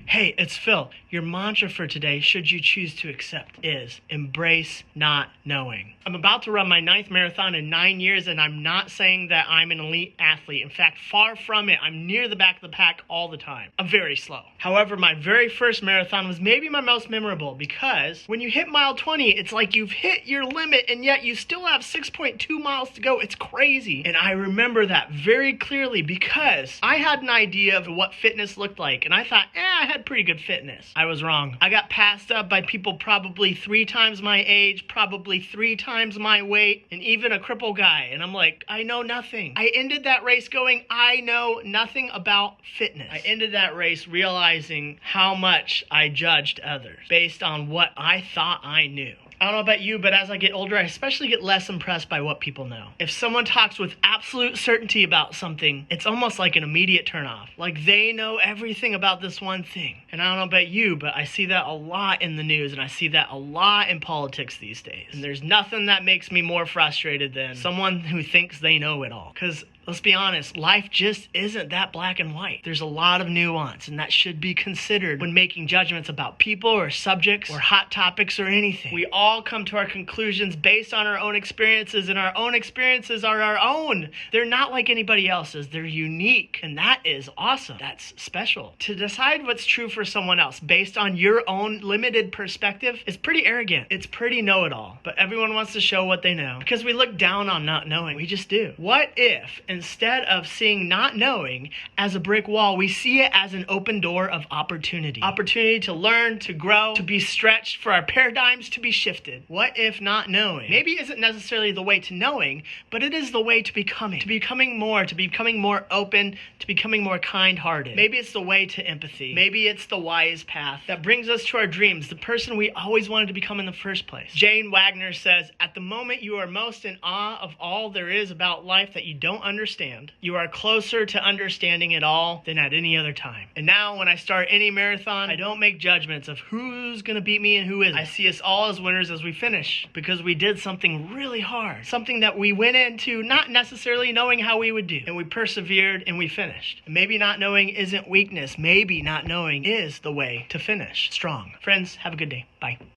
Hey, it's Phil. Your mantra for today, should you choose to accept, is embrace not knowing. I'm about to run my 9th marathon in 9 years, and I'm not saying that I'm an elite athlete. In fact, far from it. I'm near the back of the pack all the time. I'm very slow. However, my very first marathon was maybe my most memorable because when you hit mile 20, it's like you've hit your limit, and yet you still have 6.2 miles to go. It's crazy. And I remember that very clearly because I had an idea of what fitness looked like, and I thought, I had pretty good fitness. I was wrong. I got passed up by people probably 3 times my age, probably 3 times my weight, and even a crippled guy. And I'm like, I know nothing. I ended that race going, I know nothing about fitness. I ended that race realizing how much I judged others based on what I thought I knew. I don't know about you, but as I get older, I especially get less impressed by what people know. If someone talks with absolute certainty about something, it's almost like an immediate turnoff. Like they know everything about this one thing. And I don't know about you, but I see that a lot in the news, and I see that a lot in politics these days. And there's nothing that makes me more frustrated than someone who thinks they know it all. Because let's be honest, life just isn't that black and white. There's a lot of nuance, and that should be considered when making judgments about people or subjects or hot topics or anything. We all come to our conclusions based on our own experiences, and our own experiences are our own. They're not like anybody else's. They're unique, and that is awesome. That's special. To decide what's true for someone else based on your own limited perspective is pretty arrogant. It's pretty know-it-all, but everyone wants to show what they know because we look down on not knowing. We just do. What if, instead of seeing not knowing as a brick wall, we see it as an open door of opportunity? Opportunity to learn, to grow, to be stretched, for our paradigms to be shifted. What if not knowing maybe isn't necessarily the way to knowing, but it is the way to becoming more open, to becoming more kind-hearted. Maybe it's the way to empathy. Maybe it's the wise path that brings us to our dreams, the person we always wanted to become in the first place. Jane Wagner says, at the moment you are most in awe of all there is about life that you don't understand, you are closer to understanding it all than at any other time. And now when I start any marathon, I don't make judgments of who's going to beat me and who isn't. I see us all as winners as we finish because we did something really hard, something that we went into not necessarily knowing how we would do, and we persevered and we finished. And maybe not knowing isn't weakness. Maybe not knowing is the way to finish strong. Friends, have a good day. Bye.